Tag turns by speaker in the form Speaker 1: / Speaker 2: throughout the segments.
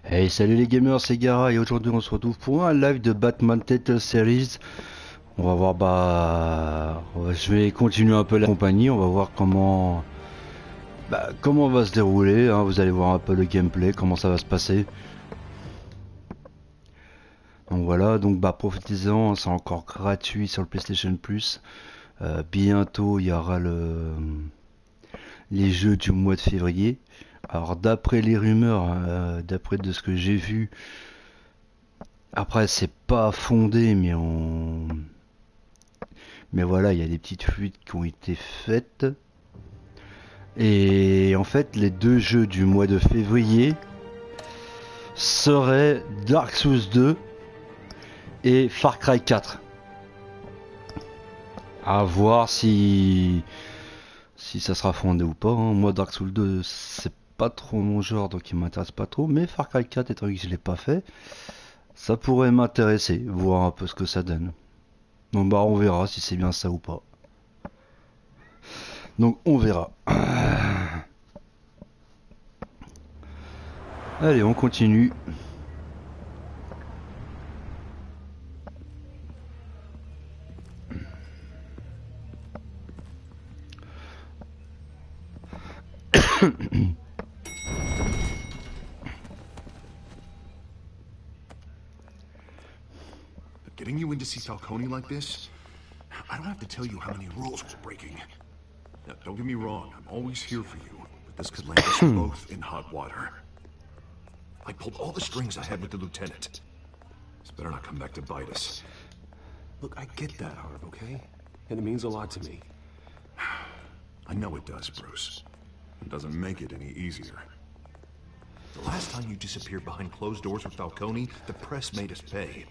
Speaker 1: Hey, salut les gamers, c'est Gara et aujourd'hui on se retrouve pour un live de Batman Teltalle Series. On va voir, je vais continuer un peu la compagnie, on va voir comment va se dérouler, hein. Vous allez voir un peu le gameplay, comment ça va se passer. Donc voilà, profitez-en, c'est encore gratuit sur le PlayStation Plus. Bientôt il y aura les jeux du mois de février. Alors d'après les rumeurs, d'après de ce que j'ai vu, après c'est pas fondé mais voilà, il y a des petites fuites qui ont été faites. Et en fait, les deux jeux du mois de février seraient Dark Souls 2 et Far Cry 4. À voir si ça sera fondé ou pas, hein. Moi, Dark Souls 2, c'est pas trop mon genre, donc il m'intéresse pas trop. Mais Far Cry 4, étant donné que je l'ai pas fait, ça pourrait m'intéresser, voir un peu ce que ça donne. Donc on verra si c'est bien ça ou pas. Donc on verra. Allez, on continue.
Speaker 2: Getting you in to see Falcone like this? I don't have to tell you how many rules we're breaking. Now, don't get me wrong, I'm always here for you, but this could land us both in hot water. I pulled all the strings I had with the lieutenant. This better not come back to bite us.
Speaker 3: Look, I get that, Harv, okay? And it means a lot to me.
Speaker 2: I know it does, Bruce. It doesn't make it any easier. The last time you disappeared behind closed doors with Falcone, the press made us pay.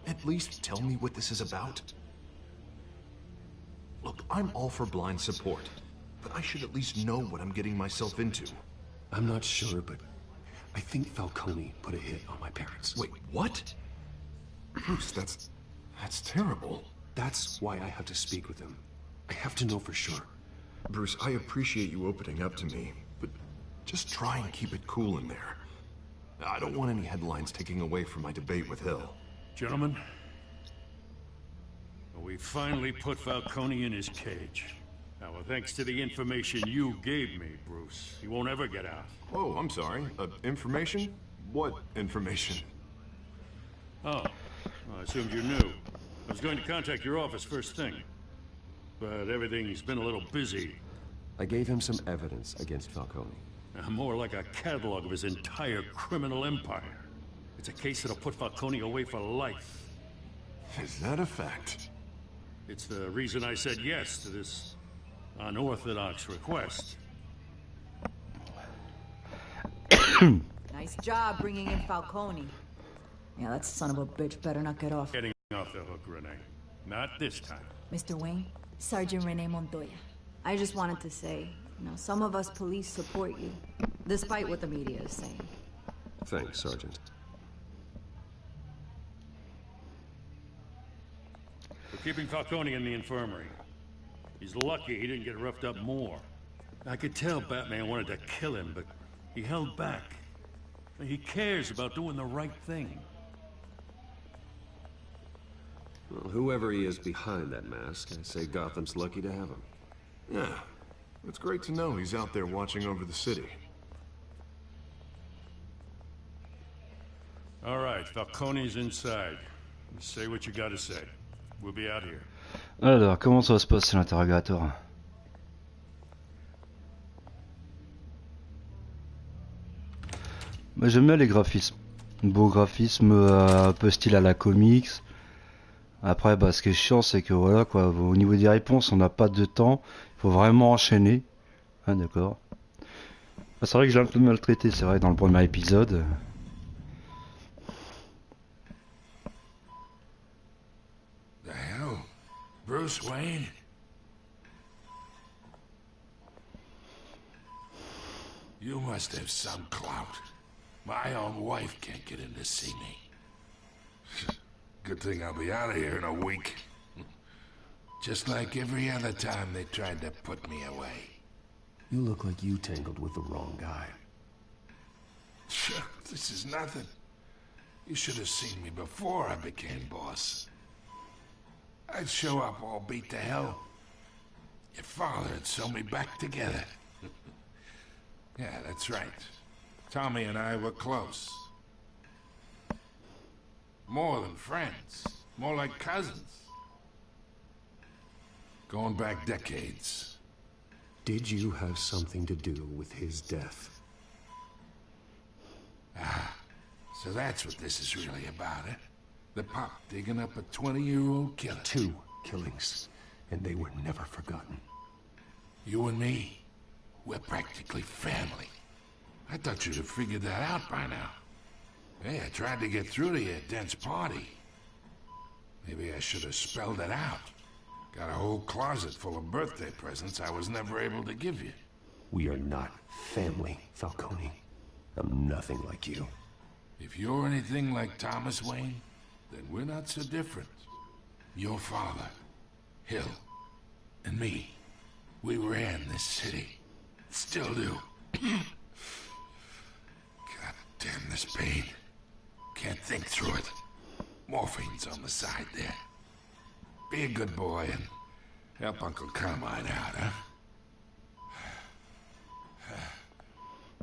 Speaker 2: At least tell me what this is about. Look, I'm all for blind support, but I should at least know what I'm getting myself into.
Speaker 3: I'm not sure, but I think Falcone put a hit on my parents.
Speaker 2: Wait, what? Bruce, that's terrible.
Speaker 3: That's why I have to speak with him. I have to know for sure.
Speaker 2: Bruce, I appreciate you opening up to me, but just try and keep it cool in there. I don't want any headlines taking away from my debate with Hill.
Speaker 4: Gentlemen, we finally put Falcone in his cage. Now, thanks to the information you gave me, Bruce, he won't ever get out.
Speaker 2: Oh, I'm sorry. Information? What information?
Speaker 4: Oh, well, I assumed you knew. I was going to contact your office first thing, but everything's been a little busy.
Speaker 3: I gave him some evidence against Falcone.
Speaker 4: More like a catalog of his entire criminal empire. It's a case that'll put Falcone away for life.
Speaker 2: Is that a fact?
Speaker 4: It's the reason I said yes to this unorthodox request.
Speaker 5: Nice job bringing in Falcone. Yeah, that son of a bitch better not get off.
Speaker 4: Getting off the hook, Renee. Not this time.
Speaker 5: Mr. Wayne, Sergeant Renee Montoya. I just wanted to say, some of us police support you, despite what the media is saying.
Speaker 3: Thanks, Sergeant.
Speaker 4: We're keeping Falcone in the infirmary. He's lucky he didn't get roughed up more. I could tell Batman wanted to kill him, but he held back. He cares about doing the right thing.
Speaker 3: Well, whoever he is behind that mask, I say Gotham's lucky to have him.
Speaker 2: Yeah. It's great to know he's out there watching over the city.
Speaker 4: All right, Falcone's inside. Say what you gotta say. We'll be out here.
Speaker 1: Alors, comment ça va se passer l'interrogatoire? J'aime bien les graphismes. Beau graphisme, un peu style à la comics. Après, ce qui est chiant, c'est que voilà quoi, au niveau des réponses, on n'a pas de temps. Il faut vraiment enchaîner. Ah, d'accord. C'est vrai que j'ai un peu maltraité, c'est vrai, dans le premier épisode.
Speaker 6: The hell? Bruce Wayne? You must have some clout. My own wife can't get in to see me. Good thing I'll be out of here in a week. Just like every other time they tried to put me away.
Speaker 3: You look like you tangled with the wrong guy.
Speaker 6: Sure, this is nothing. You should have seen me before I became boss. I'd show up all beat to hell. Your father had sewn me back together. Yeah, that's right. Tommy and I were close. More than friends. More like cousins. Going back decades.
Speaker 3: Did you have something to do with his death?
Speaker 6: So that's what this is really about, eh? The pop digging up a 20-year-old killer.
Speaker 3: 2 killings, and they were never forgotten.
Speaker 6: You and me, we're practically family. I thought you'd have figured that out by now. Hey, I tried to get through to your dense party. Maybe I should have spelled it out. Got a whole closet full of birthday presents I was never able to give you.
Speaker 3: We are not family, Falcone. I'm nothing like you.
Speaker 6: If you're anything like Thomas Wayne, then we're not so different. Your father, Hill, and me, we ran this city. Still do. God damn this pain. Can't think through it. Morphine's on the side there. Be a good boy and help Uncle Carmine out, huh?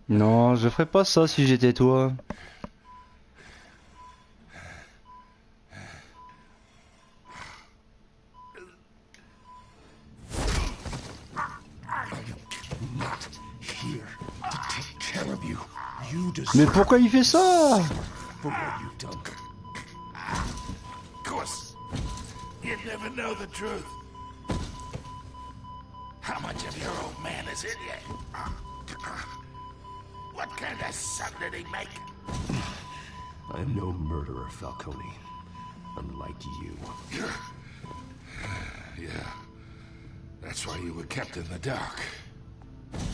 Speaker 1: Non, je ferais pas ça si j'étais toi. Mais pourquoi il fait ça?
Speaker 6: Of course, you'd never know the truth. How much of your old man is in you? What kind of son did he make?
Speaker 3: I'm no murderer, Falcone. Unlike you.
Speaker 6: Yeah. That's why you were kept in the dark.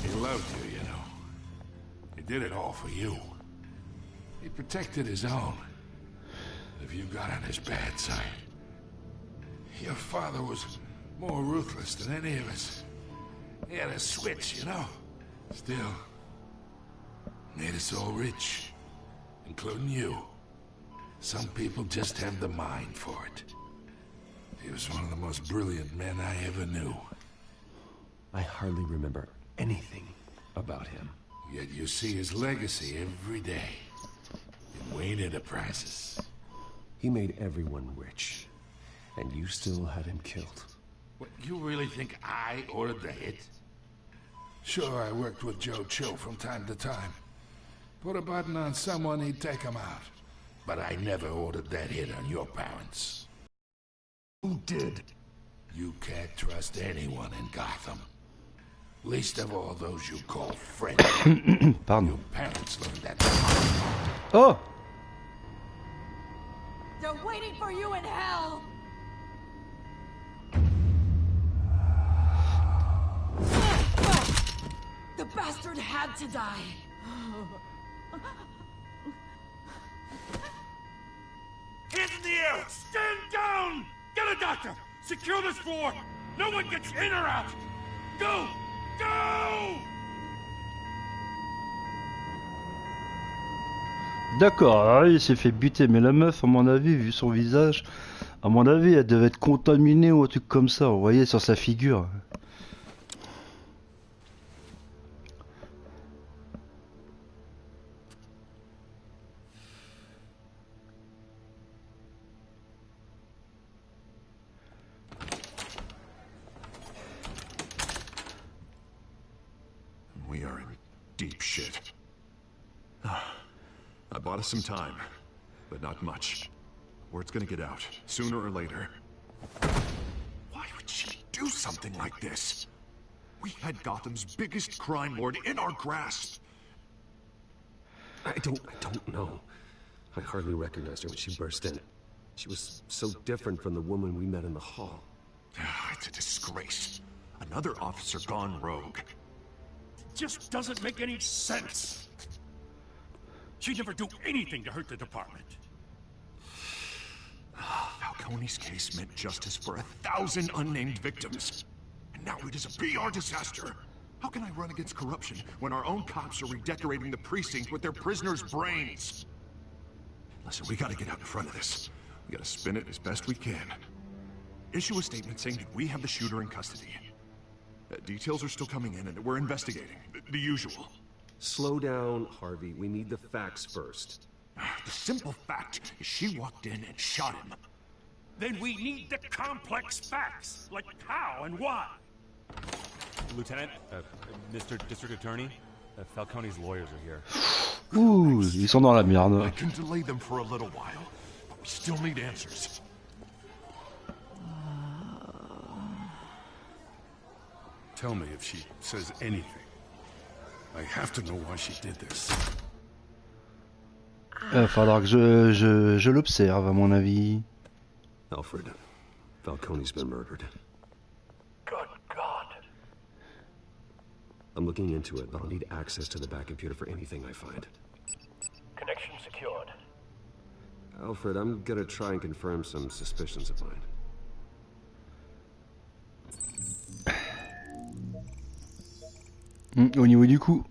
Speaker 6: He loved you, you know. He did it all for you. He protected his own. If you got on his bad side. Your father was more ruthless than any of us. He had a switch, you know. Still, made us all rich. Including you. Some people just have the mind for it. He was one of the most brilliant men I ever knew.
Speaker 3: I hardly remember anything about him.
Speaker 6: Yet you see his legacy every day. In Wayne Enterprises.
Speaker 3: He made everyone rich. And you still had him killed.
Speaker 6: What, you really think I ordered the hit? Sure, I worked with Joe Chill from time to time. Put a button on someone, he'd take him out. But I never ordered that hit on your parents.
Speaker 3: Who did?
Speaker 6: You can't trust anyone in Gotham. Least of all those you call friends.
Speaker 1: Pardon.
Speaker 6: Your parents learned that.
Speaker 1: Oh!
Speaker 5: They're waiting for you in hell! The bastard had to die.
Speaker 4: Hands in the air! Stand down! Get a doctor! Secure this floor! No one gets in or out! Go! Go!
Speaker 1: D'accord, alors il s'est fait buter, mais la meuf, à mon avis, vu son visage, à mon avis, elle devait être contaminée ou un truc comme ça, vous voyez, sur sa figure.
Speaker 2: We are in deep shit. I bought us some time, but not much. Word's gonna get out, sooner or later. Why would she do something like this? We had Gotham's biggest crime lord in our grasp.
Speaker 3: I don't know. I hardly recognized her when she burst in. She was so different from the woman we met in the hall.
Speaker 2: It's a disgrace. Another officer gone rogue.
Speaker 4: Just doesn't make any sense. She'd never do anything to hurt the department.
Speaker 2: Falcone's case meant justice for 1,000 unnamed victims. And now it is a PR disaster. How can I run against corruption when our own cops are redecorating the precinct with their prisoners' brains? Listen, we gotta get out in front of this. We gotta spin it as best we can. Issue a statement saying that we have the shooter in custody. Details are still coming in and we're investigating. The usual.
Speaker 3: Slow down, Harvey. We need the facts first.
Speaker 2: The simple fact is she walked in and shot him.
Speaker 4: Then we need the complex facts, like how and why.
Speaker 7: Lieutenant, Mr. District Attorney, Falcone's lawyers are here.
Speaker 1: Ouh, ils sont dans la
Speaker 2: I
Speaker 1: merde.
Speaker 2: can delay them for a little while, but we still need answers.
Speaker 4: Tell me if she says anything. I have to know why she did this.
Speaker 1: Faudra que je l'observe, à mon avis.
Speaker 3: Alfred, Falcone's been murdered.
Speaker 8: Good God.
Speaker 3: I'm looking into it, but I'll need access to the back computer for anything I find.
Speaker 8: Connection secured.
Speaker 3: Alfred, I'm gonna try and confirm some suspicions of mine.
Speaker 1: Au niveau du coup.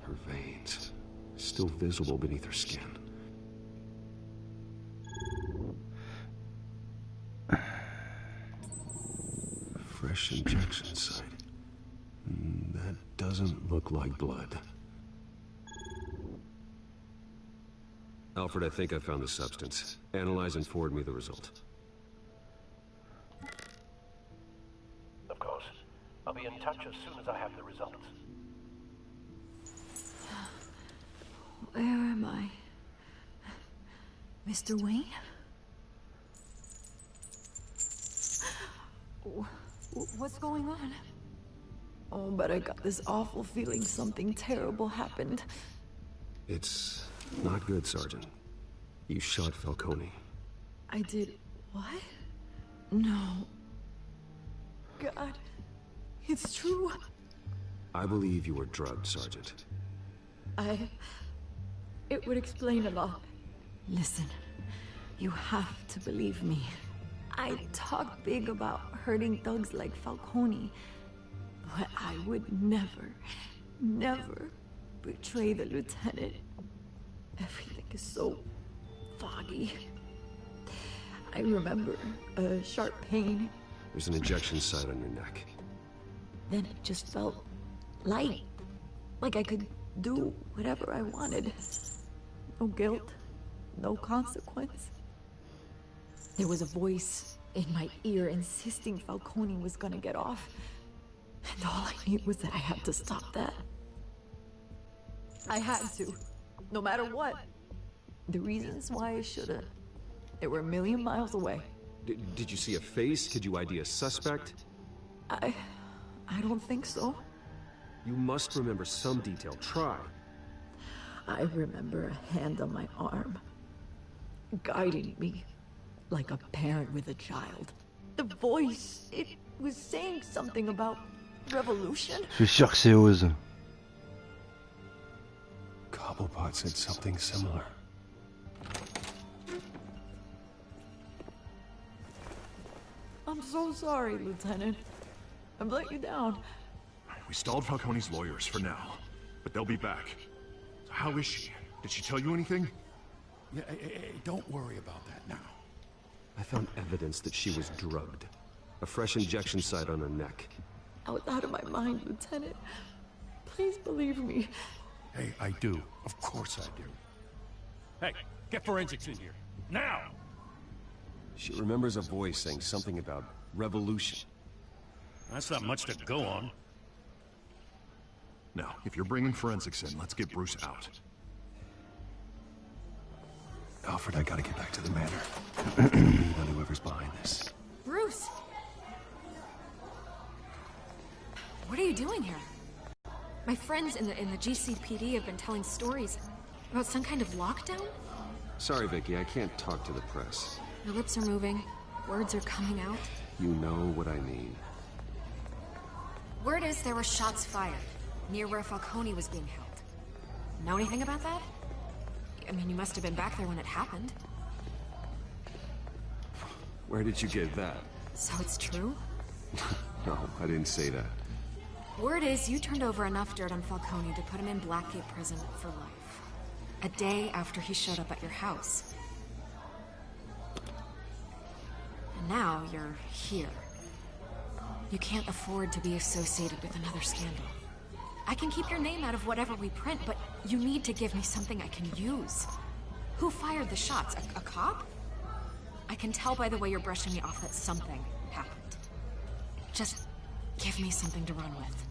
Speaker 3: Her veins, still visible beneath her skin. Fresh injection site. That doesn't look like blood. Alfred, I think I found the substance. Analyze and forward me the result.
Speaker 8: Of course. I'll be in touch as soon as I have the results.
Speaker 5: Where am I? Mr. Wayne? What's going on? Oh, but I got this awful feeling something terrible happened.
Speaker 3: It's not good, Sergeant. You shot Falcone.
Speaker 5: I did what? No. God, it's true.
Speaker 3: I believe you were drugged, Sergeant.
Speaker 5: It would explain a lot. Listen, you have to believe me. I talk big about hurting thugs like Falcone, but I would never betray the lieutenant. Everything is so foggy. I remember a sharp pain.
Speaker 3: There's an injection site on your neck.
Speaker 5: Then it just felt light. Like I could do whatever I wanted. No guilt, no consequence. There was a voice in my ear insisting Falcone was gonna get off. And all I knew was that I had to stop that. I had to, no matter what. The reasons why I should've, they were a million miles away.
Speaker 3: Did you see a face? Could you ID a suspect?
Speaker 5: I don't think so.
Speaker 3: You must remember some detail. Try.
Speaker 5: I remember a hand on my arm, guiding me like a parent with a child. The voice, it was saying something about revolution.
Speaker 1: Je suis sûr que c'est Oz.
Speaker 3: Cobblepot said something similar.
Speaker 5: I'm so sorry, Lieutenant. I've let you down.
Speaker 2: We stalled Falcone's lawyers for now, but they'll be back. So how is she? Did she tell you anything?
Speaker 4: Yeah, hey, don't worry about that now.
Speaker 3: I found evidence that she was drugged. A fresh injection site on her neck.
Speaker 5: I was out of my mind, Lieutenant. Please believe me.
Speaker 4: Hey, I do. Of course I do. Hey, get forensics in here. Now!
Speaker 3: She remembers a voice saying something about revolution.
Speaker 4: That's not much to go on.
Speaker 2: Now, if you're bringing forensics in, let's get Bruce out.
Speaker 3: Alfred, I gotta get back to the manor. Lead on whoever's behind this.
Speaker 5: Bruce! What are you doing here?
Speaker 9: My friends in the GCPD have been telling stories about some kind of lockdown.
Speaker 3: Sorry, Vicky, I can't talk to the press.
Speaker 9: My lips are moving. Words are coming out.
Speaker 3: You know what I mean.
Speaker 9: Word is there were shots fired near where Falcone was being held. Know anything about that? I mean, you must have been back there when it happened.
Speaker 3: Where did you get that?
Speaker 9: So it's true?
Speaker 3: No, I didn't say that.
Speaker 9: Word is you turned over enough dirt on Falcone to put him in Blackgate prison for life. A day after he showed up at your house. And now you're here. You can't afford to be associated with another scandal. I can keep your name out of whatever we print, but you need to give me something I can use. Who fired the shots? A cop? I can tell by the way you're brushing me off that something happened. Just give me something to run with.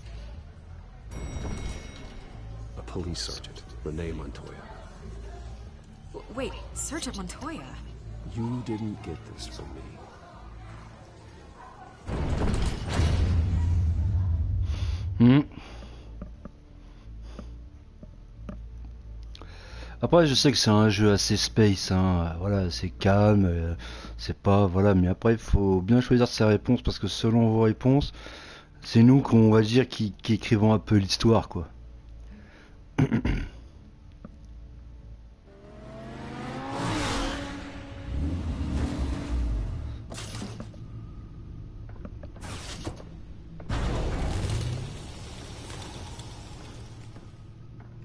Speaker 3: A police sergeant, Renee Montoya.
Speaker 9: Wait, Sergeant Montoya?
Speaker 3: You didn't get this from me.
Speaker 1: Après, je sais que c'est un jeu assez space, hein. Voilà, c'est calme, c'est pas, voilà, mais après, il faut bien choisir ses réponses parce que selon vos réponses, c'est nous qu'on va dire qui écrivons un peu l'histoire, quoi.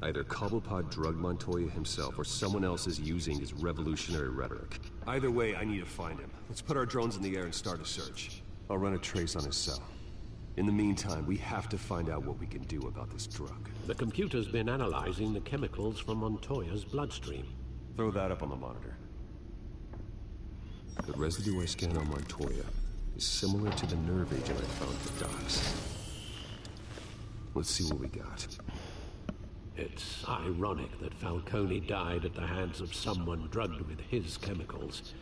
Speaker 3: Either Cobblepot drugged Montoya himself, or someone else is using his revolutionary rhetoric. Either way, I need to find him. Let's put our drones in the air and start a search. I'll run a trace on his cell. In the meantime, we have to find out what we can do about this drug.
Speaker 10: The computer's been analyzing the chemicals from Montoya's bloodstream.
Speaker 3: Throw that up on the monitor. The residue I scanned on Montoya is similar to the nerve agent I found at the docks. Let's see what we got.
Speaker 10: It's ironic that Falcone died at the hands of someone drugged with his chemicals.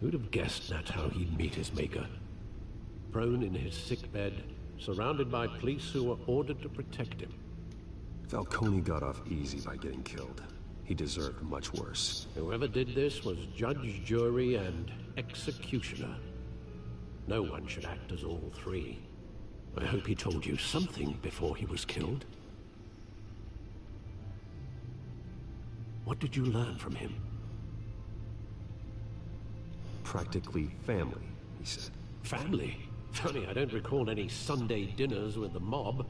Speaker 10: Who'd have guessed that's how he'd meet his maker? Prone in his sickbed, surrounded by police who were ordered to protect him.
Speaker 3: Falcone got off easy by getting killed. He deserved much worse.
Speaker 10: Whoever did this was judge, jury, and executioner. No one should act as all three. I hope he told you something before he was killed. What did you learn from him?
Speaker 3: Practically family, he said.
Speaker 10: Family? Funny, I don't recall any Sunday dinners with the mob.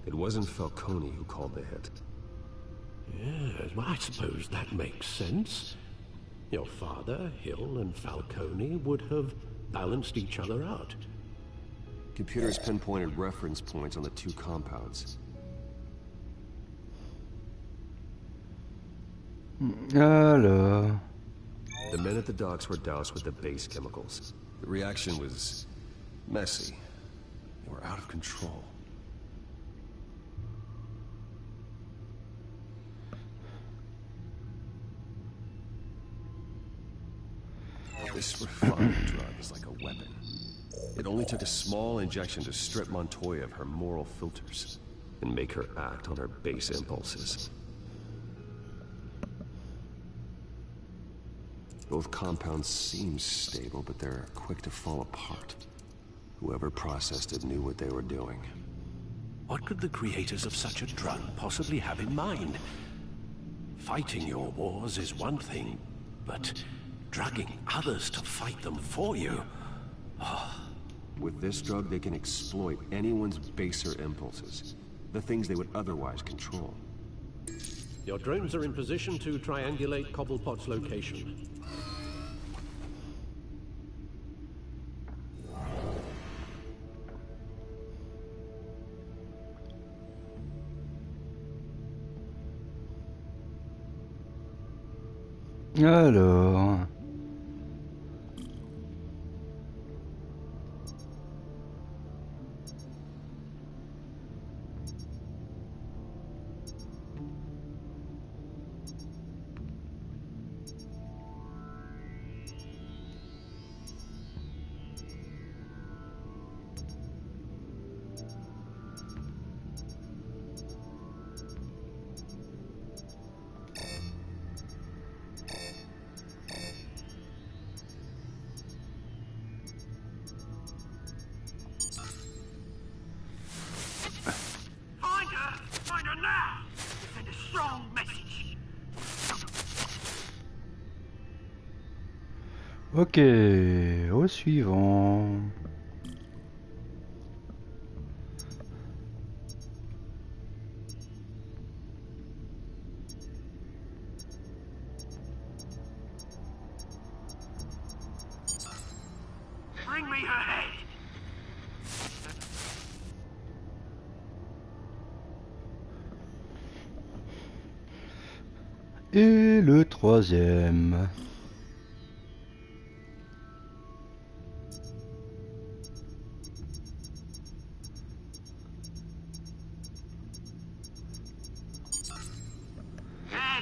Speaker 3: It wasn't Falcone who called the hit.
Speaker 10: Yes, well, I suppose that makes sense. Your father, Hill, and Falcone would have balanced each other out.
Speaker 3: Computers pinpointed reference points on the two compounds.
Speaker 1: Alors...
Speaker 3: The men at the docks were doused with the base chemicals. The reaction was messy. They were out of control. This refined drug is like a weapon. It only took a small injection to strip Montoya of her moral filters and make her act on her base impulses. Both compounds seem stable, but they're quick to fall apart. Whoever processed it knew what they were doing.
Speaker 10: What could the creators of such a drug possibly have in mind? Fighting your wars is one thing, but drugging others to fight them for you? Oh.
Speaker 3: With this drug, they can exploit anyone's baser impulses, the things they would otherwise control.
Speaker 10: Your drones are in position to triangulate Cobblepot's location.
Speaker 1: Alors...
Speaker 8: Find her now! Send a strong message.
Speaker 1: Ok, Au suivant.
Speaker 8: Bring me her head.
Speaker 1: Et le troisième.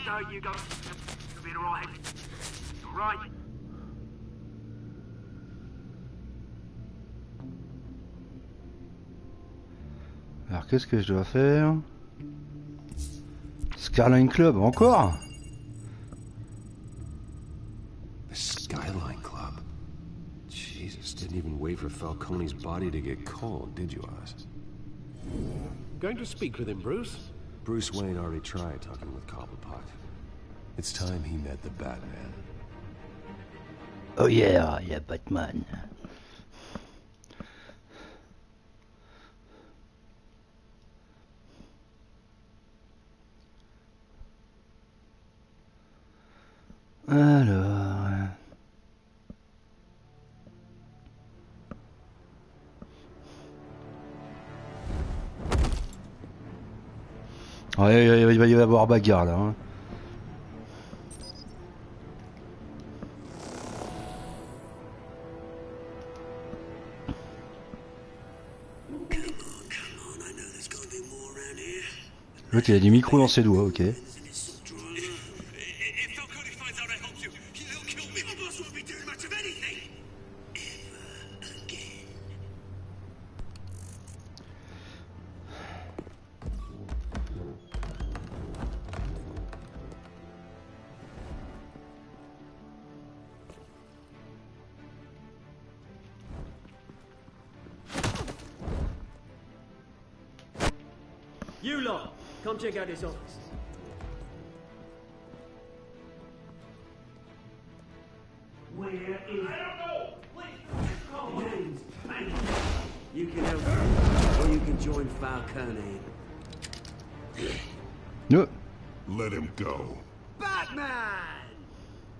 Speaker 8: There you go. You'll be alright. Alright.
Speaker 1: Alors qu'est-ce que je dois faire? Skyline Club, encore?
Speaker 3: The Skyline Club. Jesus, didn't even wait for Falcone's body to get cold, did you, Oz?
Speaker 10: Going to speak with him, Bruce?
Speaker 3: Bruce Wayne already tried talking with Cobblepot. It's time he met the Batman.
Speaker 1: Oh yeah, yeah, Batman. Alors... Ouais, il va y avoir bagarre là. Hein. L'autre il a des micros dans ses doigts, ok.
Speaker 11: You lot, come check out his office. Where is... I don't know! Please, James, you can help me, or you can join Falcone.
Speaker 1: No.
Speaker 2: Let him go.
Speaker 11: Batman!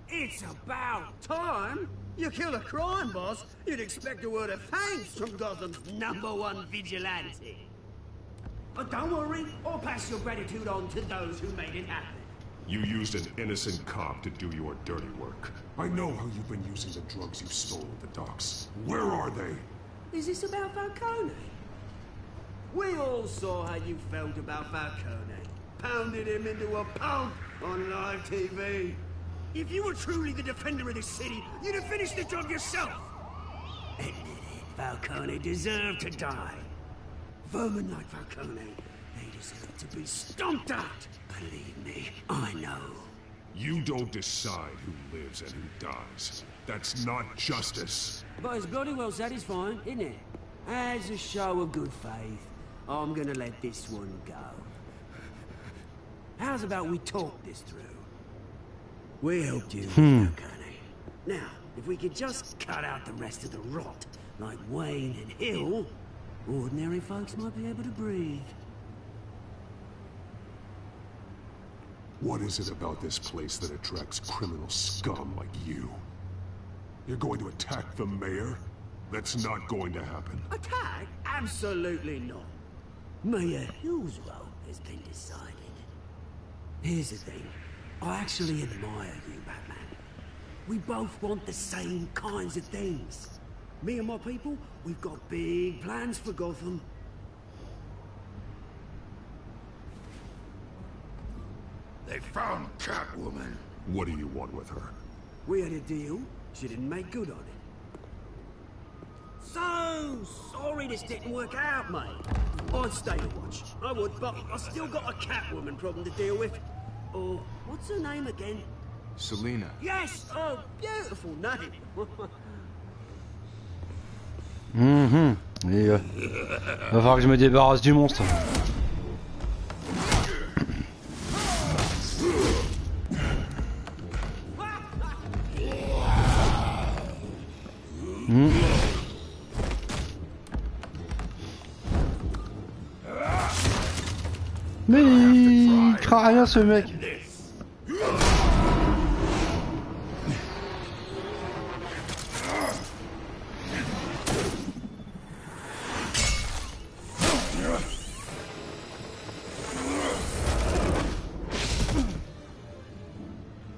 Speaker 11: It's about time! You kill a crime boss, you'd expect a word of thanks from Gotham's #1 vigilante. But don't worry, I'll pass your gratitude on to those who made it happen.
Speaker 2: You used an innocent cop to do your dirty work. I know how you've been using the drugs you stole at the docks. Where are they?
Speaker 11: Is this about Falcone? We all saw how you felt about Falcone. Pounded him into a pulp on live TV. If you were truly the defender of this city, you'd have finished the job yourself. Admit it, Falcone deserved to die. Vermin like Falcone, they deserve to be stomped out. Believe me, I know.
Speaker 2: You don't decide who lives and who dies. That's not justice.
Speaker 11: But it's bloody well satisfying, isn't it? As a show of good faith, I'm gonna let this one go. How's about we talk this through? We helped you, Falcone. Now, if we could just cut out the rest of the rot, like Wayne and Hill, ordinary folks might be able to breathe.
Speaker 2: What is it about this place that attracts criminal scum like you? You're going to attack the mayor? That's not going to happen.
Speaker 11: Attack? Absolutely not. Mayor Hill's role has been decided. Here's the thing. I actually admire you, Batman. We both want the same kinds of things. Me and my people, we've got big plans for Gotham.
Speaker 6: They found Catwoman.
Speaker 2: What do you want with her?
Speaker 11: We had a deal. She didn't make good on it. So sorry this didn't work out, mate. I'd stay to watch. I would, but I still got a Catwoman problem to deal with. Oh, what's her name again?
Speaker 12: Selina.
Speaker 11: Yes! Oh, beautiful name.
Speaker 1: Et va falloir que je me débarrasse du monstre. Mais il craint rien ce mec.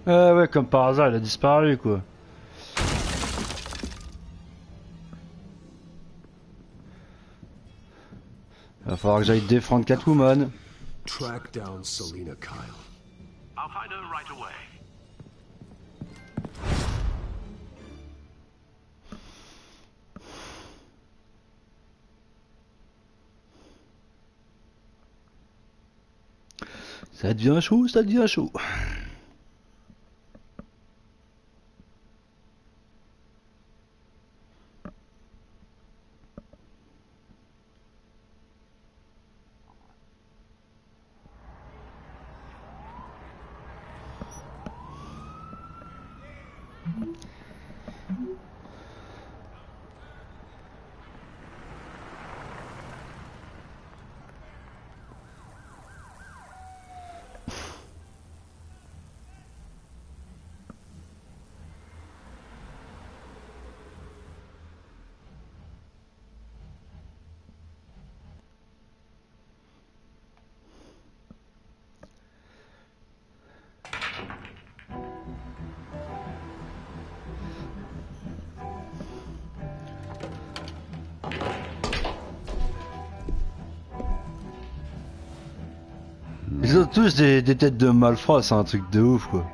Speaker 1: Ouais, comme par hasard, il a disparu quoi. Va falloir que j'aille défendre Catwoman.
Speaker 3: Track down Selina Kyle.
Speaker 8: I'll find her right away.
Speaker 1: Ça devient chaud, ça devient chaud. Ils ont tous des têtes de malfrats, c'est un truc de ouf quoi.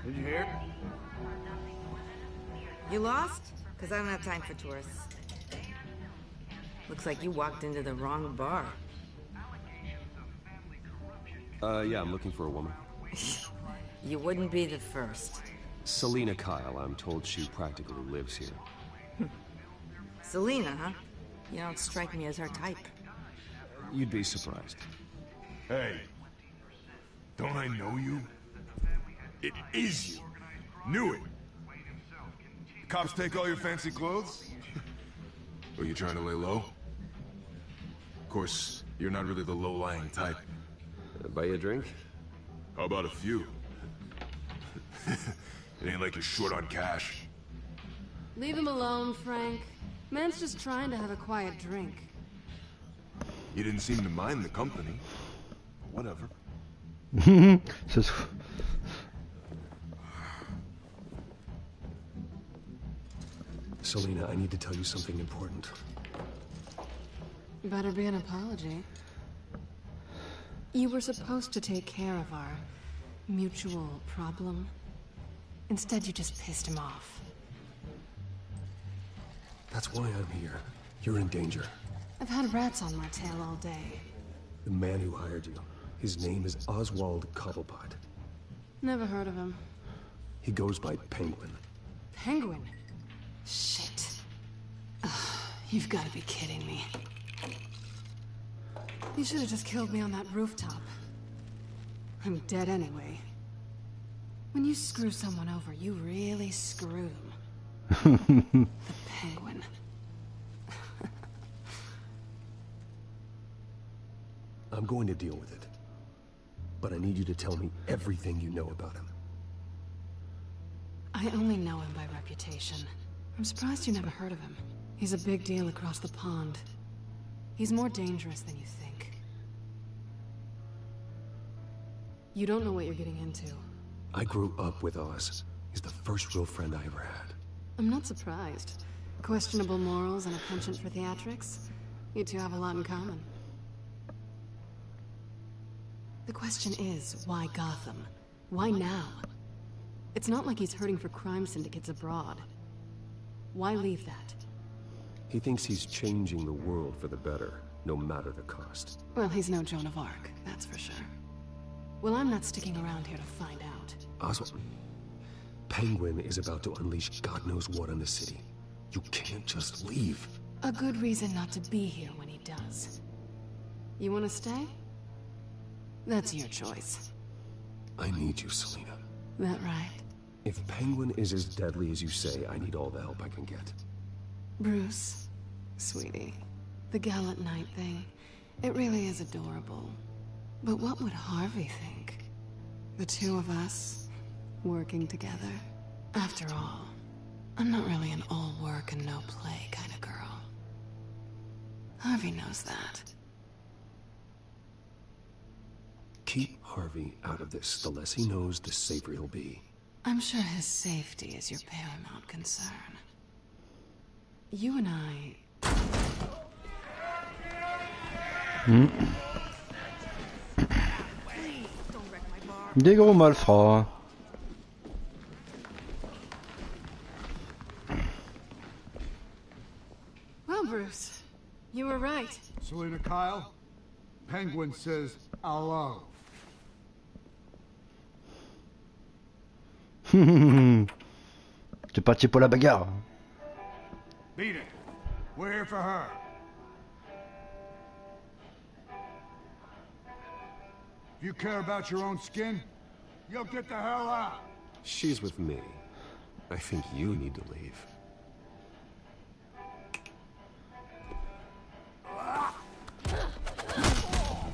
Speaker 12: Did you hear? You lost? Because I don't have time for tourists. Looks like you walked into the wrong bar.
Speaker 3: Yeah, I'm looking for a woman.
Speaker 12: You wouldn't be the first.
Speaker 3: Selina Kyle, I'm told she practically lives here.
Speaker 12: Selina, huh? You don't strike me as her type.
Speaker 3: You'd be surprised.
Speaker 6: Hey, don't I know you? It is you. Knew it. Cops take all your fancy clothes? Are you trying to lay low? Of course, you're not really the low-lying type.
Speaker 3: Buy you a drink?
Speaker 6: How about a few? It ain't like you're short on cash.
Speaker 13: Leave him alone, Frank. Man's just trying to have a quiet drink.
Speaker 6: You didn't seem to mind the company. Whatever.
Speaker 3: Selina, I need to tell you something important.
Speaker 13: Better be an apology. You were supposed to take care of our mutual problem. Instead, you just pissed him off.
Speaker 3: That's why I'm here. You're in danger.
Speaker 13: I've had rats on my tail all day.
Speaker 3: The man who hired you, his name is Oswald Cobblepot.
Speaker 13: Never heard of him.
Speaker 3: He goes by Penguin.
Speaker 13: Penguin? Shit. Ugh, you've got to be kidding me. You should have just killed me on that rooftop. I'm dead anyway. When you screw someone over, you really screw them. The Penguin.
Speaker 3: I'm going to deal with it. But I need you to tell me everything you know about him.
Speaker 13: I only know him by reputation. I'm surprised you never heard of him. He's a big deal across the pond. He's more dangerous than you think. You don't know what you're getting into.
Speaker 3: I grew up with Oz. He's the first real friend I ever had.
Speaker 13: I'm not surprised. Questionable morals and a penchant for theatrics. You two have a lot in common. The question is, why Gotham? Why now? It's not like he's hurting for crime syndicates abroad. Why leave that?
Speaker 3: He thinks he's changing the world for the better, no matter the cost.
Speaker 13: Well, he's no Joan of Arc, that's for sure. Well, I'm not sticking around here to find out.
Speaker 3: Oswald, Penguin is about to unleash God knows what on the city. You can't just leave.
Speaker 13: A good reason not to be here when he does. You want to stay? That's your choice.
Speaker 3: I need you, Selena.
Speaker 13: That right?
Speaker 3: If Penguin is as deadly as you say, I need all the help I can get.
Speaker 13: Bruce, sweetie, the gallant knight thing, it really is adorable. But what would Harvey think? The two of us, working together? After all, I'm not really an all work and no play kind of girl. Harvey knows that.
Speaker 3: Keep Harvey out of this. The less he knows, the safer he'll be.
Speaker 13: I'm sure his safety is your paramount concern. You and I...
Speaker 1: Des gros malfrats.
Speaker 13: Well, Bruce, you were right.
Speaker 14: Selena Kyle, Penguin says hello.
Speaker 1: T'es parti pour la bagarre.
Speaker 14: Beat it. We're here for her. If you care about your own skin, you'll get the hell out.
Speaker 3: She's with me. I think you need to leave.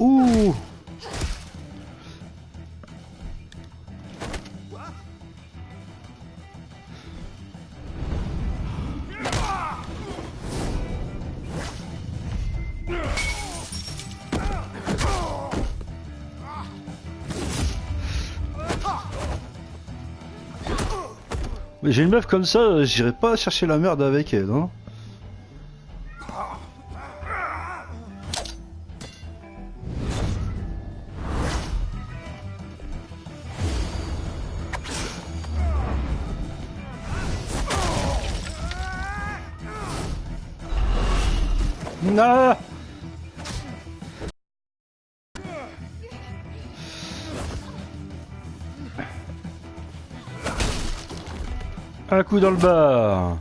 Speaker 1: Ouh. Mais j'ai une meuf comme ça, j'irai pas chercher la merde avec elle, hein. Non. Un coup dans le bas.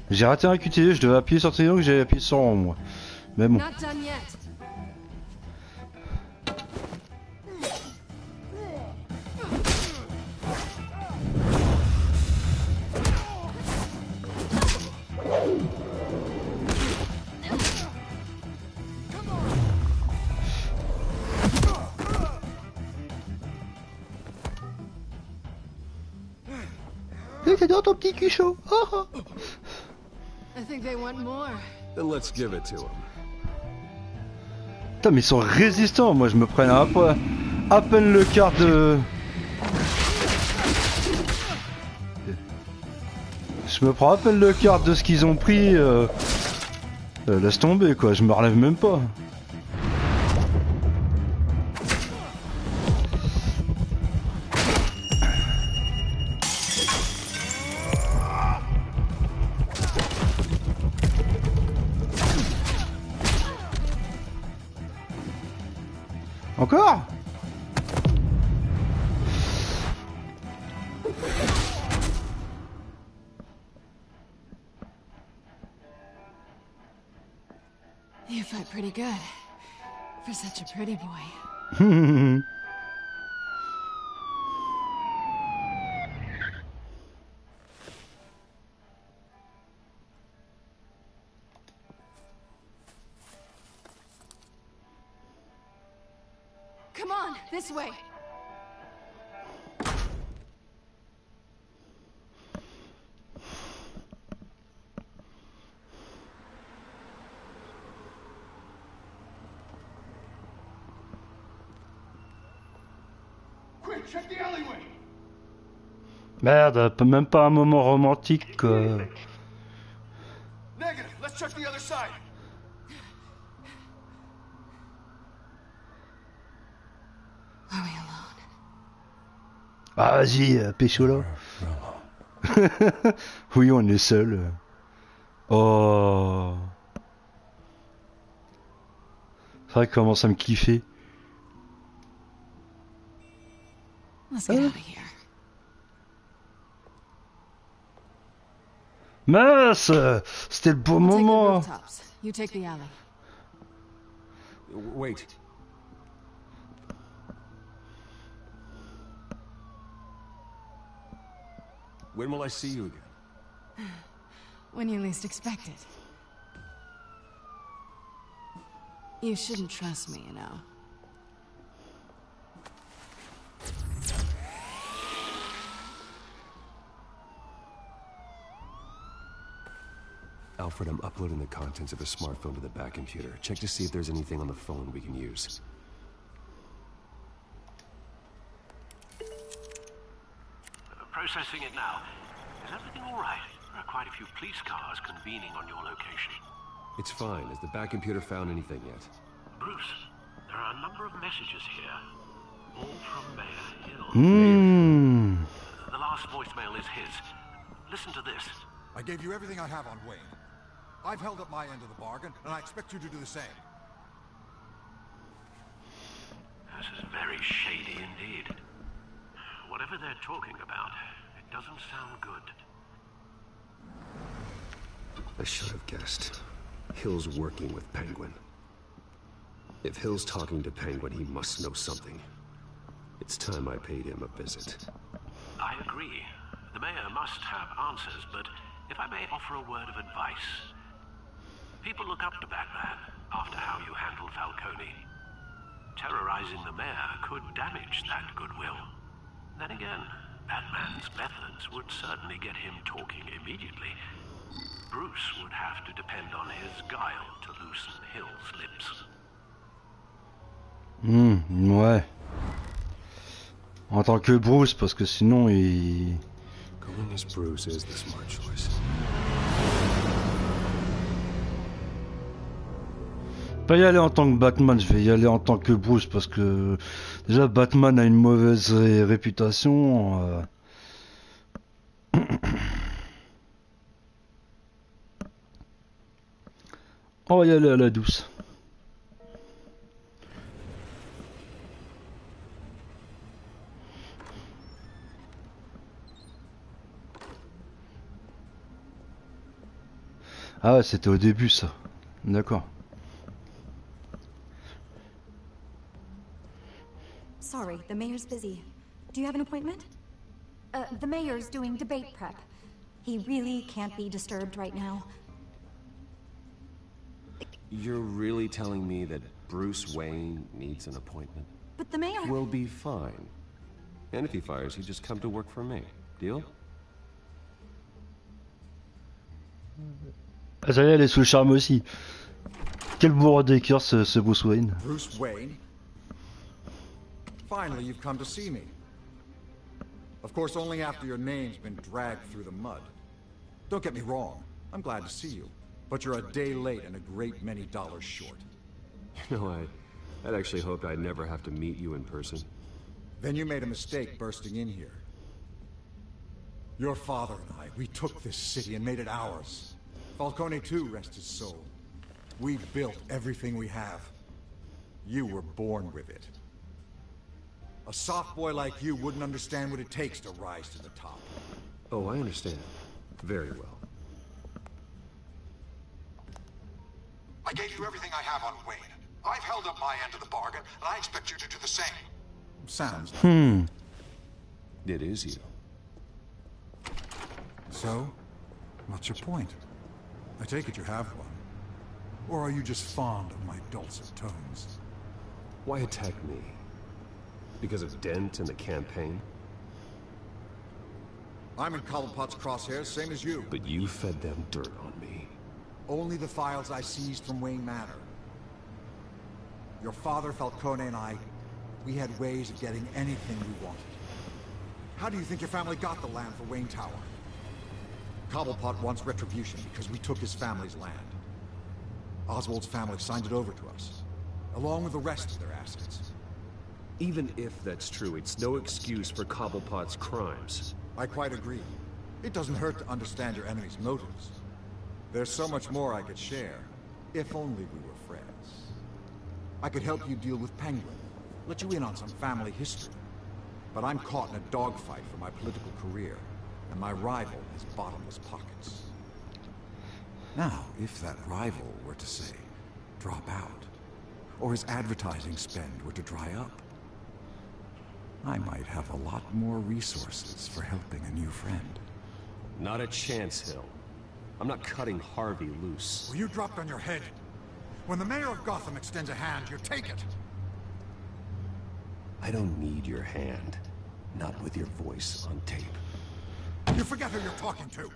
Speaker 1: J'ai raté un QTE, je devais appuyer sur triangle, j'ai appuyé sur rond moi. Mais bon. C'est dans ton petit cul chaud. Oh, oh.
Speaker 13: I think they want more.
Speaker 3: Then let's give it to him.
Speaker 1: Putain mais ils sont résistants, moi je me prenne à peine le quart de... Je me prends à peine le quart de ce qu'ils ont pris. Laisse tomber quoi, je me relève même pas. Encore?
Speaker 13: You fight pretty good for such a pretty boy. Come on, this way.
Speaker 14: Quick, check the alleyway.
Speaker 1: Merde, même pas un moment romantique quoi.
Speaker 14: Negative. Let's check the other side.
Speaker 13: Are we alone?
Speaker 1: Ah vas-y, pécho là. Oui, on est seul. Oh. C'est vrai qu'il commence à me kiffer.
Speaker 13: Let's get out of here.
Speaker 1: Mince, c'était le bon
Speaker 13: We'll take the
Speaker 1: moment.
Speaker 13: rooftops. You take the alley.
Speaker 3: Wait. When will I see you again?
Speaker 13: When you least expect it. You shouldn't trust me, you know.
Speaker 3: Alfred, I'm uploading the contents of the smartphone to the back computer. Check to see if there's anything on the phone we can use.
Speaker 8: Processing it now. Is everything all right? There are quite a few police cars convening on your location.
Speaker 3: It's fine. Has the back computer found anything yet?
Speaker 8: Bruce, there are a number of messages here. All from Mayor Hill. The last voicemail is his. Listen to this.
Speaker 14: I gave you everything I have on Wayne. I've held up my end of the bargain, and I expect you to do the same.
Speaker 8: This is very shady indeed. Whatever they're talking about, it doesn't sound good.
Speaker 3: I should have guessed. Hill's working with Penguin. If Hill's talking to Penguin, he must know something. It's time I paid him a visit.
Speaker 8: I agree. The mayor must have answers, but if I may offer a word of advice. People look up to Batman after how you handled Falcone. Terrorizing the mayor could damage that goodwill. Then again, Batman's methods would certainly get him talking immediately. Bruce would have to depend on his guile to loosen Hill's lips.
Speaker 1: Ouais. En tant que Bruce, parce que sinon il...
Speaker 3: Going as Bruce is the smart choice.
Speaker 1: Pas y aller en tant que Batman, je vais y aller en tant que Bruce parce que déjà Batman a une mauvaise réputation. On va y aller à la douce. Ah ouais, c'était au début ça. D'accord.
Speaker 15: Sorry, the mayor's busy. Do you have an appointment? The mayor's doing debate prep. He really can't be disturbed right now.
Speaker 3: You're really telling me that Bruce Wayne needs an appointment?
Speaker 15: But the mayor...
Speaker 3: We'll be fine. And if he fires, you just come to work for me. Deal?
Speaker 1: Ah, ça y est, elle est sous le charme aussi. Quel bourreau de cœur ce Bruce Wayne.
Speaker 14: Bruce Wayne? Finally, you've come to see me. Of course, only after your name's been dragged through the mud. Don't get me wrong, I'm glad to see you. But you're a day late and a great many dollars short.
Speaker 3: You know, I'd actually hoped I'd never have to meet you in person.
Speaker 14: Then you made a mistake bursting in here. Your father and I, we took this city and made it ours. Falcone too, rest his soul. We built everything we have. You were born with it. A soft boy like you wouldn't understand what it takes to rise to the top.
Speaker 3: Oh, I understand. Very well.
Speaker 14: I gave you everything I have on Wayne. I've held up my end of the bargain, and I expect you to do the same. Sounds like
Speaker 3: It is you.
Speaker 14: So, what's your point? I take it you have one. Or are you just fond of my dulcet tones?
Speaker 3: Why attack me? Because of Dent and the campaign?
Speaker 14: I'm in Cobblepot's crosshairs, same as you.
Speaker 3: But you fed them dirt on me.
Speaker 14: Only the files I seized from Wayne Manor. Your father, Falcone, and I, we had ways of getting anything we wanted. How do you think your family got the land for Wayne Tower? Cobblepot wants retribution because we took his family's land. Oswald's family signed it over to us, along with the rest of their assets.
Speaker 3: Even if that's true, it's no excuse for Cobblepot's crimes.
Speaker 14: I quite agree. It doesn't hurt to understand your enemy's motives. There's so much more I could share, if only we were friends. I could help you deal with Penguin, let you in on some family history. But I'm caught in a dogfight for my political career, and my rival has bottomless pockets. Now, if that rival were to say, drop out, or his advertising spend were to dry up, I might have a lot more resources for helping a new friend.
Speaker 3: Not a chance, Hill. I'm not cutting Harvey loose.
Speaker 14: Well, you dropped on your head. When the mayor of Gotham extends a hand, you take it.
Speaker 3: I don't need your hand. Not with your voice on tape.
Speaker 14: You forget who you're talking to.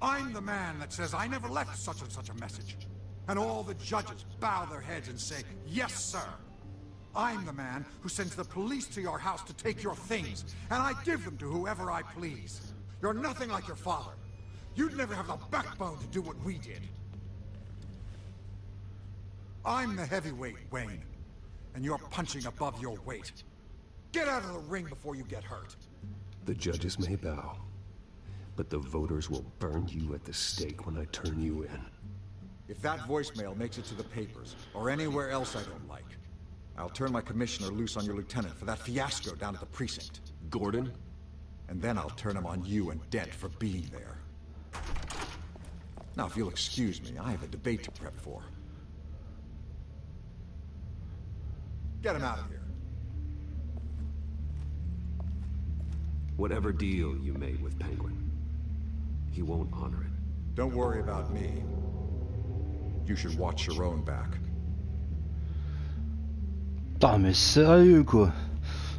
Speaker 14: I'm the man that says I never left such and such a message. And all the judges bow their heads and say, yes, sir. I'm the man who sends the police to your house to take your things, and I give them to whoever I please. You're nothing like your father. You'd never have the backbone to do what we did. I'm the heavyweight, Wayne, and you're punching above your weight. Get out of the ring before you get hurt.
Speaker 3: The judges may bow, but the voters will burn you at the stake when I turn you in.
Speaker 14: If that voicemail makes it to the papers, or anywhere else I don't like, I'll turn my commissioner loose on your lieutenant for that fiasco down at the precinct.
Speaker 3: Gordon?
Speaker 14: And then I'll turn him on you and Dent for being there. Now, if you'll excuse me, I have a debate to prep for. Get him out of here.
Speaker 3: Whatever deal you made with Penguin, he won't honor it.
Speaker 14: Don't worry about me. You should watch your own back.
Speaker 1: Ah mais sérieux quoi.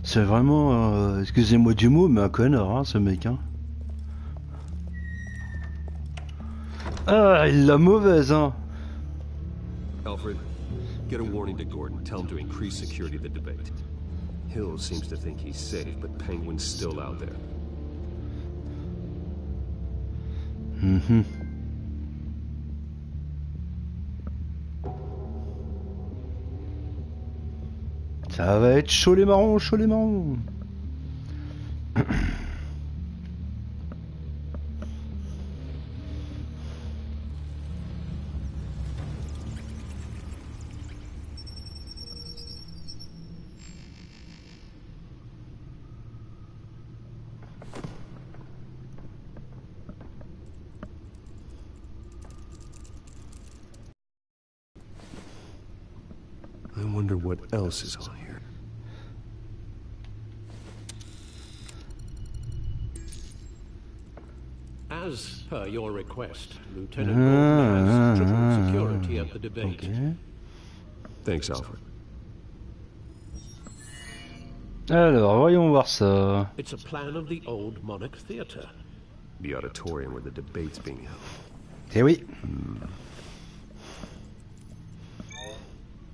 Speaker 1: C'est vraiment, excusez-moi du mot, mais un connard hein, ce mec hein. Ah, il l'a mauvaise hein.
Speaker 3: Alfred, get a warning to Gordon. Tell him to increase security of the debate. Hill seems to think he's safe, but Penguin's still out there.
Speaker 1: Mhm. Ça va être chaud les marrons, chaud les marrons.
Speaker 3: I wonder what else is on here.
Speaker 10: As per your request, Lieutenant Gordon has triple security at the debate.
Speaker 1: Okay.
Speaker 3: Thanks, Alfred.
Speaker 1: Alors, voyons voir ça.
Speaker 10: It's a plan of the old Monarch Theatre.
Speaker 3: The auditorium where the debate's being held.
Speaker 1: Eh oui.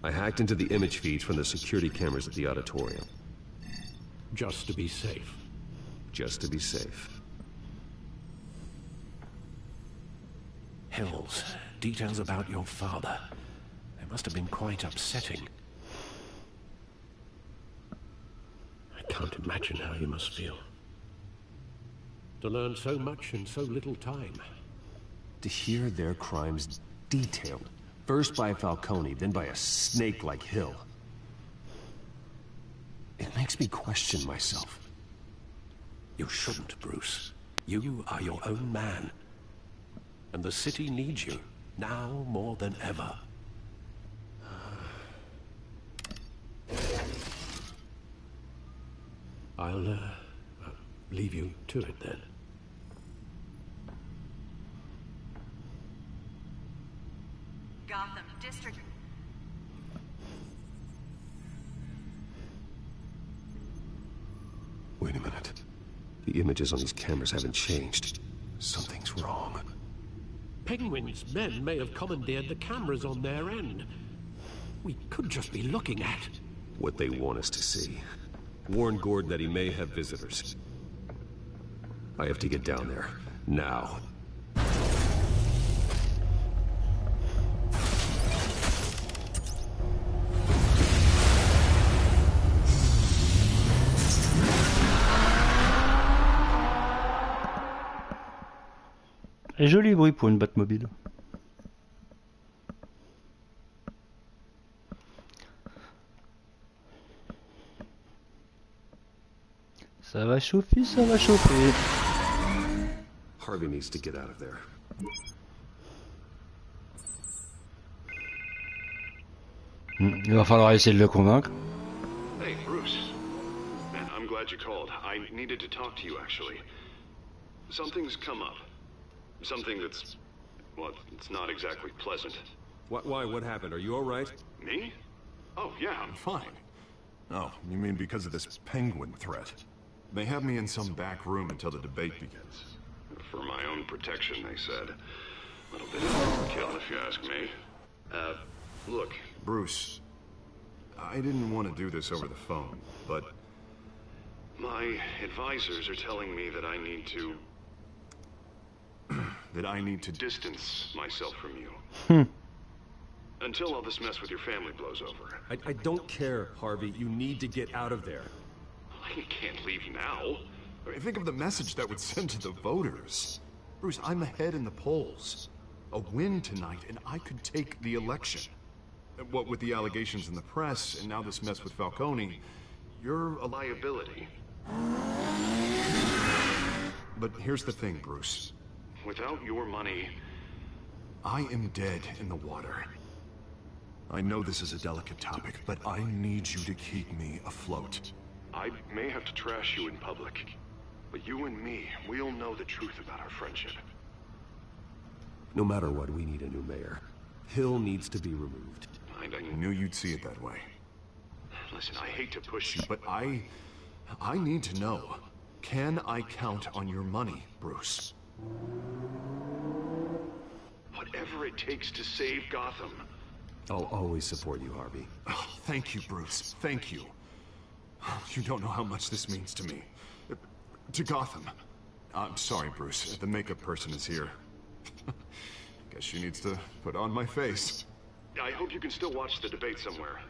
Speaker 3: I hacked into the image feeds from the security cameras at the auditorium.
Speaker 10: Just to be safe.
Speaker 3: Just to be safe.
Speaker 8: Hills, details about your father. They must have been quite upsetting.
Speaker 10: I can't imagine how you must feel. To learn so much in so little time.
Speaker 3: To hear their crimes detailed. First by Falcone, then by a snake like Hill. It makes me question myself.
Speaker 8: You shouldn't, Bruce. You are your own man. And the city needs you, now more than ever.
Speaker 10: I'll leave you to it then.
Speaker 16: Gotham District.
Speaker 3: Wait a minute. The images on these cameras haven't changed. Something's wrong.
Speaker 10: Penguin's men may have commandeered the cameras on their end. We could just be looking at
Speaker 3: What they want us to see. Warn Gordon that he may have visitors. I have to get down there. Now.
Speaker 1: Et joli bruit pour une Batmobile. Ça va chauffer, ça va chauffer.
Speaker 3: Harvey needs to get out of there.
Speaker 1: Il va falloir essayer de le convaincre.
Speaker 17: Hey, Bruce. Man, I'm glad you called. I needed to talk to you, actually. Something's come up.
Speaker 3: Something that's... well, it's not exactly pleasant. Why? What happened? Are you alright? Me? Oh, yeah, I'm fine.
Speaker 2: Oh, you mean because of this penguin threat? They have me in some back room until the debate begins.
Speaker 3: For my own protection, they said. A little bit of overkill, if you ask me. Look.
Speaker 2: Bruce, I didn't want to do this over the phone, but...
Speaker 3: my advisors are telling me that I need to...
Speaker 2: that I need to
Speaker 3: distance myself from you. Until all this mess with your family blows over.
Speaker 7: I don't care, Harvey. You need to get out of there.
Speaker 3: I can't leave now.
Speaker 2: I mean, think of the message that would send to the voters. Bruce, I'm ahead in the polls. A win tonight, and I could take the election. What with the allegations in the press, and now this mess with Falcone, you're a liability. But here's the thing, Bruce.
Speaker 3: Without your money...
Speaker 2: I am dead in the water. I know this is a delicate topic, but I need you to keep me afloat.
Speaker 3: I may have to trash you in public, but you and me, we'll know the truth about our friendship. No matter what, we need a new mayor. Hill needs to be removed.
Speaker 2: I knew you'd see it that way.
Speaker 3: Listen, I hate to push you,
Speaker 2: but I need to know. Can I count on your money, Bruce?
Speaker 3: Whatever it takes to save Gotham.
Speaker 7: I'll always support you, Harvey.
Speaker 2: Oh, thank you, Bruce. Thank you. You don't know how much this means to me. To Gotham. I'm sorry, Bruce. The makeup person is here. Guess she needs to put on my face.
Speaker 3: I hope you can still watch the debate somewhere.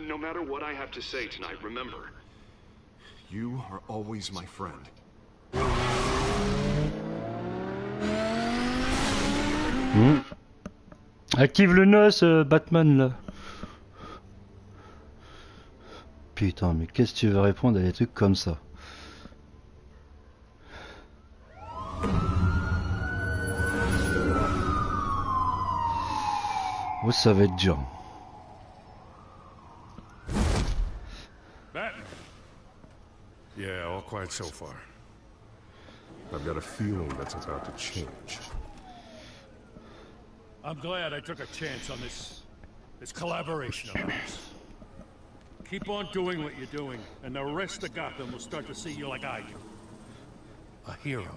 Speaker 3: No matter what I have to say tonight, remember.
Speaker 2: You are always my friend.
Speaker 1: Active le NOS, Batman, là. Putain, mais qu'est-ce que tu veux répondre à des trucs comme ça? Oh, ça va être dur.
Speaker 6: Batman. Yeah, all quiet so far. I've got a feeling that's about to change.
Speaker 4: I'm glad I took a chance on this collaboration of ours. Keep on doing what you're doing, and the rest of Gotham will start to see you like I do. A hero.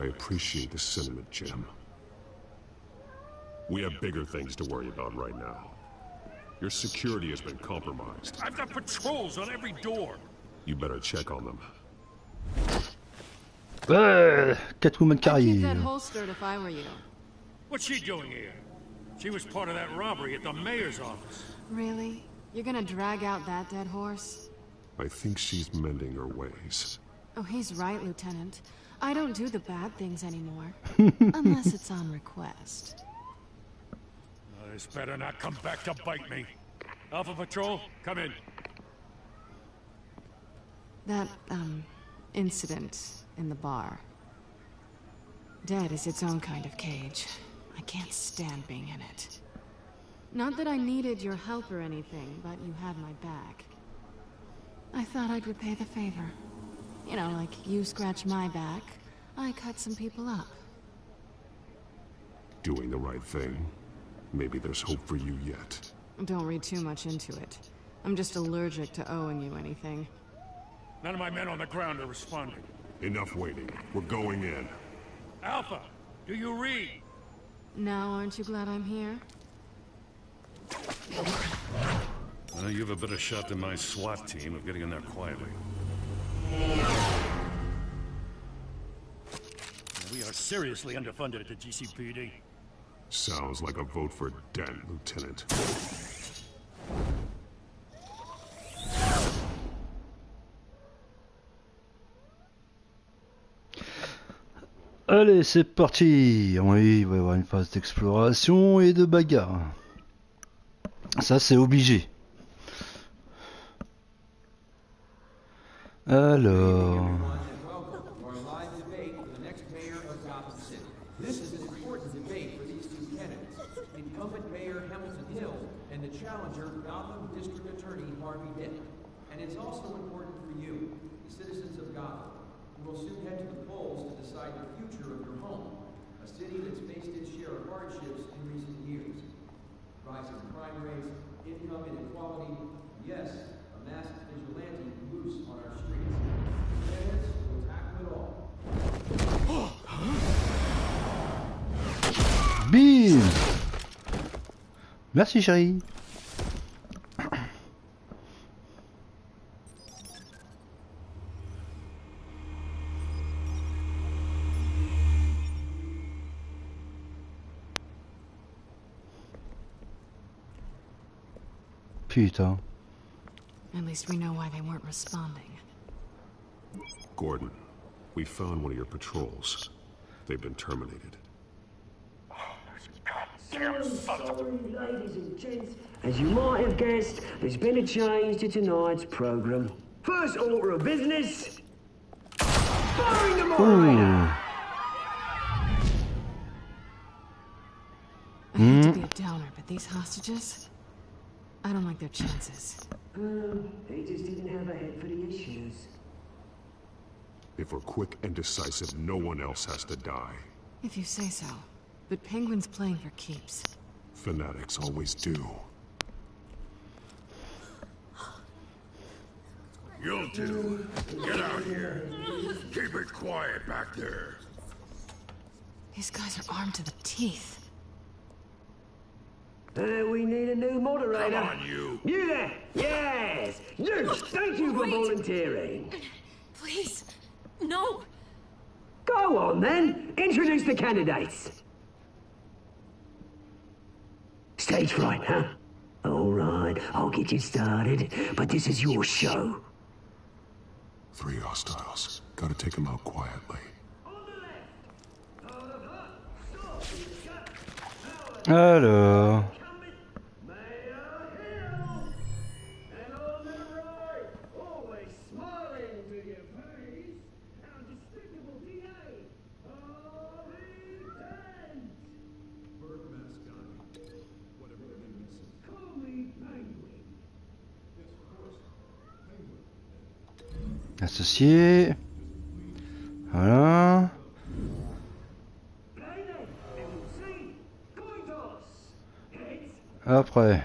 Speaker 6: I appreciate the sentiment, Jim. We have bigger things to worry about right now. Your security has been compromised.
Speaker 4: I've got patrols on every door.
Speaker 6: You better check on them.
Speaker 1: Catwoman
Speaker 13: I'd keep that
Speaker 1: carrière.
Speaker 13: holstered if I were you.
Speaker 4: What's she doing here? She was part of that robbery at the mayor's office.
Speaker 13: Really? You're gonna drag out that dead horse?
Speaker 6: I think she's mending her ways.
Speaker 13: Oh, he's right, Lieutenant. I don't do the bad things anymore. Unless it's on request.
Speaker 4: This better not come back to bite me. Alpha Patrol, come in.
Speaker 13: That, incident in the bar. Dead is its own kind of cage. I can't stand being in it. Not that I needed your help or anything, but you had my back. I thought I'd repay the favor. You know, like you scratch my back, I cut some people up.
Speaker 6: Doing the right thing. Maybe there's hope for you yet.
Speaker 13: Don't read too much into it. I'm just allergic to owing you anything.
Speaker 4: None of my men on the ground are responding.
Speaker 6: Enough waiting. We're going in.
Speaker 4: Alpha, do you read?
Speaker 13: Now, aren't you glad I'm here?
Speaker 4: Well, you have a better shot than my SWAT team of getting in there quietly. We are seriously underfunded at the GCPD.
Speaker 6: Sounds like a vote for Dent, Lieutenant.
Speaker 1: Allez, c'est parti. Oui, il va y avoir une phase d'exploration et de bagarre. Ça, c'est obligé. Alors...
Speaker 18: This is an important debate for these two candidates, incumbent Mayor Hamilton Hill and the challenger Gotham District Attorney Harvey Dent. And it's also important for you, the citizens of Gotham, who will soon head to the polls to decide the future of your home, a city that's faced its share of hardships in recent years. Rising crime rates, income inequality, yes, a masked vigilante loose on our streets. Bandits will tackle it all.
Speaker 1: Bim! Merci chérie. Putain.
Speaker 13: At least we know why they weren't responding.
Speaker 3: Gordon, we found one of your patrols. They've been terminated.
Speaker 19: Sorry, ladies and gents. As you might have guessed, there's been a change to tonight's program. First order of business. Firing the moderator!
Speaker 13: I hate to be a downer, but these hostages, I don't like their chances.
Speaker 19: They just didn't have a head for the issues.
Speaker 3: If we're quick and decisive, no one else has to die.
Speaker 13: If you say so. But Penguin's playing for keeps.
Speaker 3: Fanatics always do.
Speaker 6: You two, get out here. Keep it quiet back there.
Speaker 13: These guys are armed to the teeth.
Speaker 19: We need a new moderator.
Speaker 6: Come on, you.
Speaker 19: You there! Yes! You! Thank you for volunteering.
Speaker 9: Please, no.
Speaker 19: Go on then. Introduce the candidates. Stage fright, huh? All right, I'll get you started, but this is your show.
Speaker 3: 3 hostiles. Gotta take them out quietly.
Speaker 1: Alors. Associé. Voilà. Après.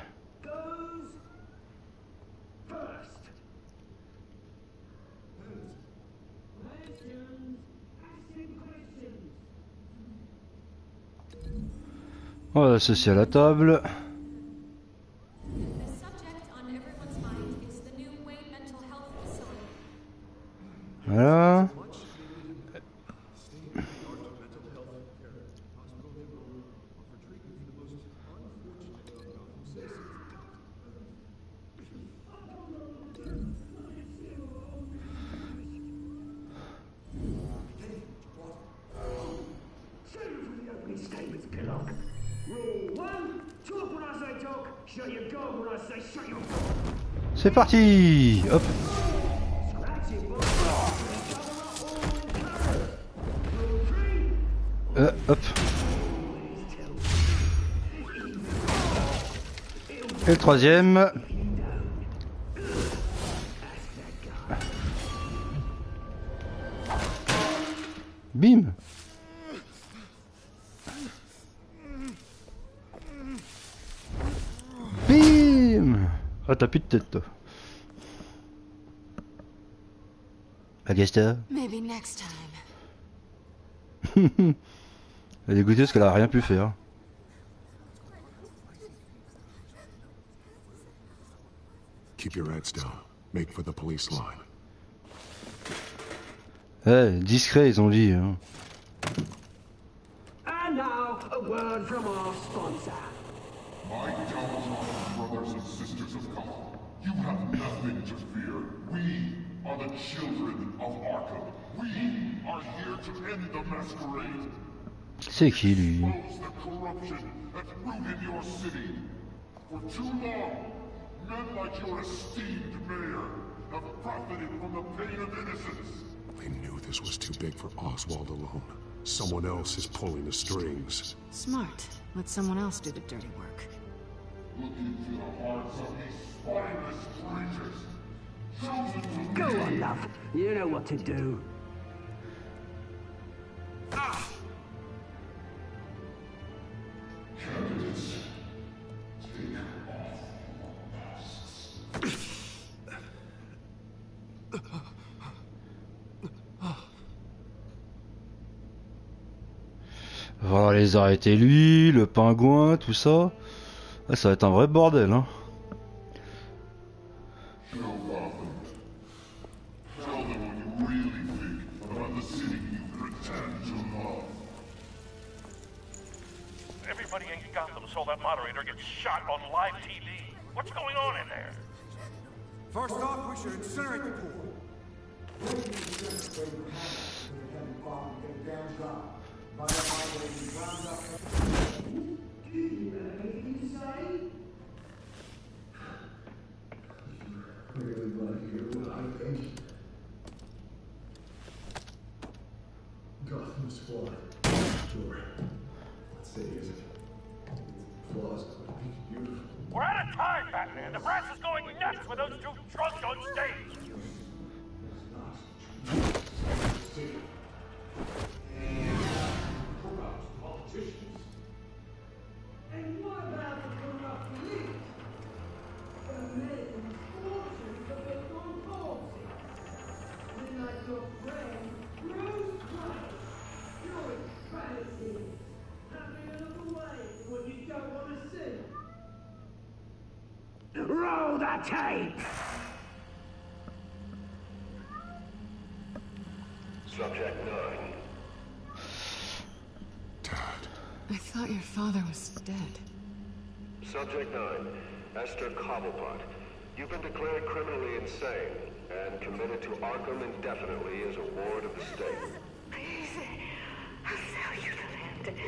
Speaker 1: On va l'associer à la table. Voilà. C'est parti. Hop. Hop. Et le troisième. Bim. Bim. Ah, t'as plus de tête, toi. Agasta.
Speaker 13: Maybe next time.
Speaker 1: Elle est dégoûtée parce qu'elle a rien pu faire.
Speaker 3: Keep your heads down. Make for the police line.
Speaker 1: Discret, ils ont dit. Hein.
Speaker 19: And now, a word from our sponsor.
Speaker 6: My downtrodden brothers and sisters of Gotham, you have nothing to fear. We are the children of Arkham. We are here to end the masquerade.
Speaker 1: C'est qui lui?
Speaker 6: Expose the corruption that's rooted your city. For too long, men like your esteemed mayor have profited from the pain of innocence.
Speaker 3: They knew this was too big for Oswald alone. Someone else is pulling the strings.
Speaker 13: Smart. Let someone else do the dirty work.
Speaker 6: Look into the hearts of these spineless creatures.
Speaker 19: Go on, love. You know what to do.
Speaker 1: Voilà, les arrêter lui, le pingouin, tout ça. Ah, ça va être un vrai bordel, hein.
Speaker 20: Everybody in Gotham saw that moderator get shot on live TV. What's going on in there?
Speaker 14: First off, we should incinerate the pool.
Speaker 21: Gotham Squad. Sure. Let's say is it? Flaws, but it's beautiful.
Speaker 20: We're out of time, Batman. The brass is going nuts with those two drunks on stage.
Speaker 11: And what about the corrupt police? The men fortunes of the non-policy. Then like your friend, Bruce Wayne. You're insanity. Having another way what you don't want to see.
Speaker 19: Roll the tape!
Speaker 17: Subject 9.
Speaker 13: I thought your father was dead.
Speaker 17: Subject 9. Esther Cobblepot. You've been declared criminally insane and committed to Arkham indefinitely as a ward of the state.
Speaker 22: Please, I'll sell you the land.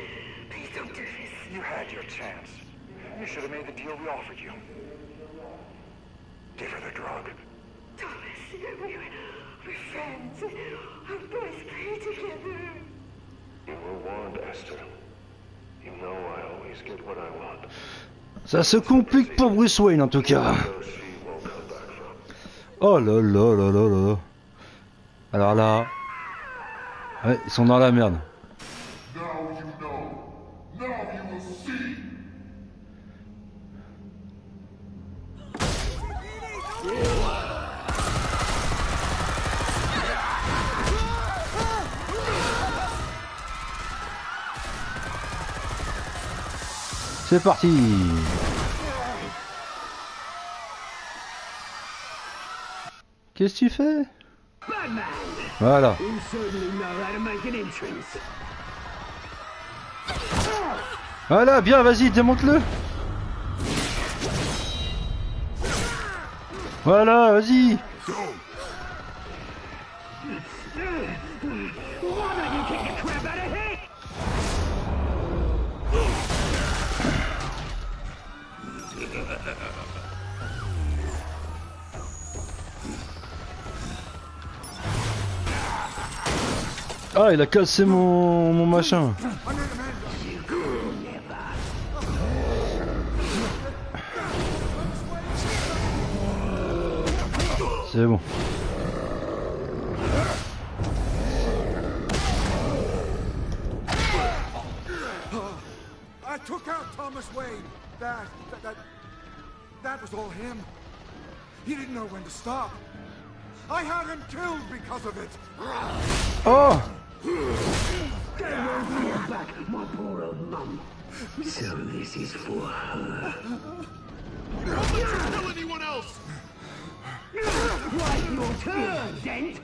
Speaker 22: Please don't do this.
Speaker 23: You had your chance. You should have made the deal we offered you. Give her the drug.
Speaker 22: Thomas, we're friends. Our boys play together.
Speaker 17: You were warned, Esther. You know I always get what I want.
Speaker 1: Ça se complique pour Bruce Wayne en tout cas. Oh là là là là là. Alors là, ouais, ils sont dans la merde. C'est parti. Qu'est-ce que tu fais? Voilà.
Speaker 19: You certainly know how to make an entrance.
Speaker 1: Voilà, bien, vas-y, démonte-le. Voilà, vas-y. Ah, il a cassé mon machin. C'est bon.
Speaker 14: I took out Thomas Wayne. That was all him. He didn't know when to stop. I had him killed because of it.
Speaker 1: Oh!
Speaker 19: Get away back, my poor old mum. So this is for her.
Speaker 2: Don't let you kill anyone else!
Speaker 19: Right, your turn, Dent.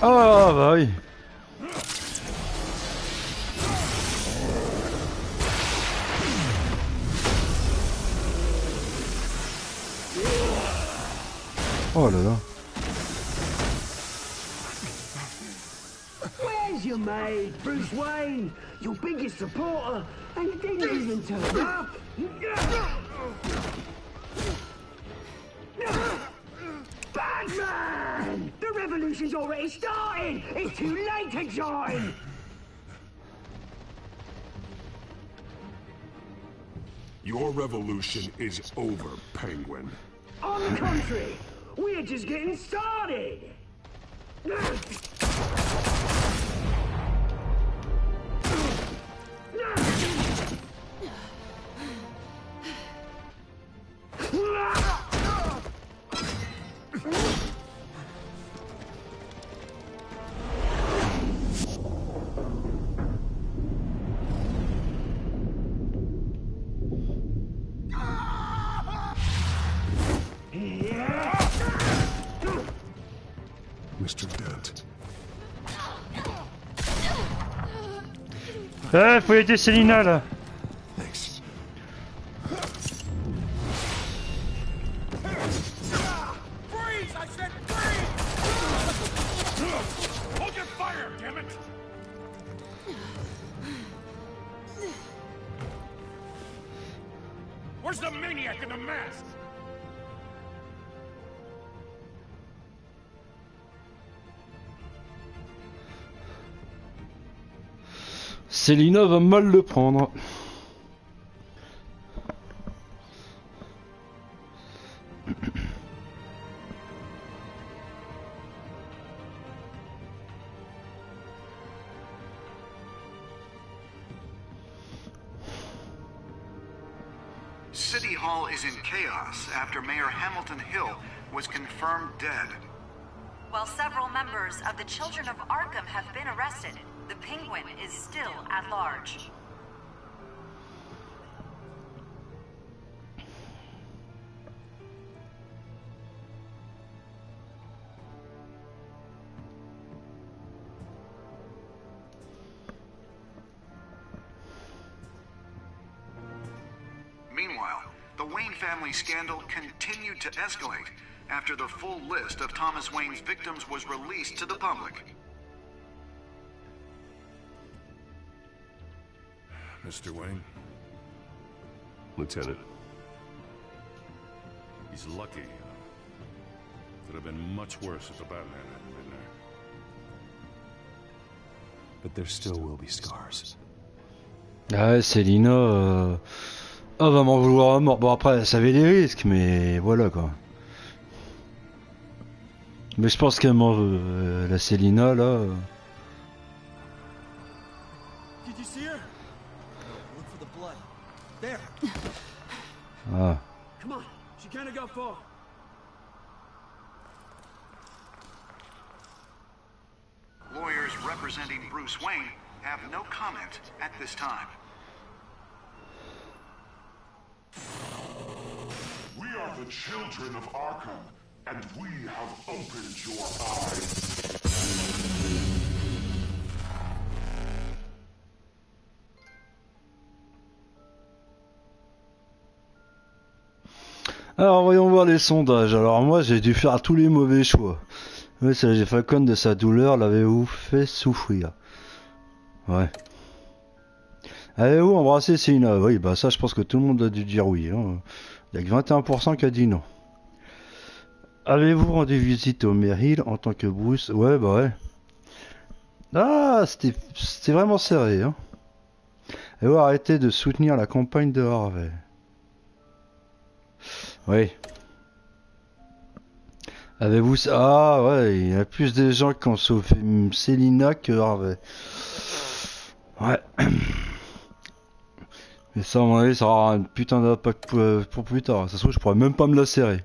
Speaker 1: Ah bah oui. Oh là là.
Speaker 19: Where's your mate, Bruce Wayne? Your biggest supporter, and he didn't even turn up. Batman! The revolution's already started! It's too late to join!
Speaker 6: Your revolution is over, Penguin.
Speaker 19: On the contrary, we're just getting started.
Speaker 6: Mr. Dent.
Speaker 1: Eh, faut aider Selina là.
Speaker 6: Thanks.
Speaker 20: Freeze! I said freeze! Hold your fire, damn it! Where's the maniac in the mask?
Speaker 1: Selina va mal le prendre.
Speaker 23: City Hall is in chaos after Mayor Hamilton Hill was confirmed dead.
Speaker 16: While several members of the Children of Arkham have been arrested, the Penguin is still at large.
Speaker 23: Meanwhile, the Wayne family scandal continued to escalate after the full list of Thomas Wayne's victims was released to the public.
Speaker 6: Mr. Wayne?
Speaker 3: Lieutenant.
Speaker 4: He's lucky. Could have been much worse if the Batman hadn't been there.
Speaker 3: But there still will be scars.
Speaker 1: Ah ouais, Selina, va m'en vouloir à mort. Bon après, elle savait les risques, mais voilà quoi. Mais je pense qu'elle m'en veut, la Selina là.
Speaker 11: Did you see her? Look for the blood. There.
Speaker 1: Ah.
Speaker 11: Come on. She can't have got far.
Speaker 23: Lawyers representing Bruce Wayne have no comment at this time.
Speaker 6: We are the children of Arkham, and we have opened your eyes.
Speaker 1: Alors voyons voir les sondages. Alors moi j'ai dû faire tous les mauvais choix. Oui, c'est Falcon de sa douleur l'avez-vous fait souffrir? Ouais. Avez-vous embrassé Selina? Oui, bah ça je pense que tout le monde a dû dire oui. Hein. Il n'y a que 21% qui a dit non. Avez-vous rendu visite au Merrill en tant que Bruce? Ouais, bah ouais. Ah, c'était vraiment serré. Hein. Avez-vous arrêté de soutenir la campagne de Harvey? Oui. Avez-vous... Ah ouais, il y a plus de gens qui ont sauvé Selina que Harvey. Ouais. Mais ça, à mon avis, ça aura un putain d'impact pour plus tard. Ça se trouve, je pourrais même pas me la serrer.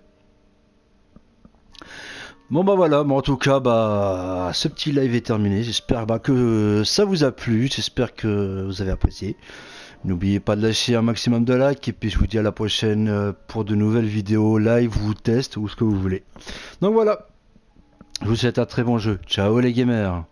Speaker 1: Bon bah voilà, mais en tout cas, bah ce petit live est terminé. J'espère que ça vous a plu. J'espère que vous avez apprécié. N'oubliez pas de lâcher un maximum de likes. Et puis je vous dis à la prochaine pour de nouvelles vidéos live ou tests ou ce que vous voulez. Donc voilà. Je vous souhaite un très bon jeu. Ciao les gamers.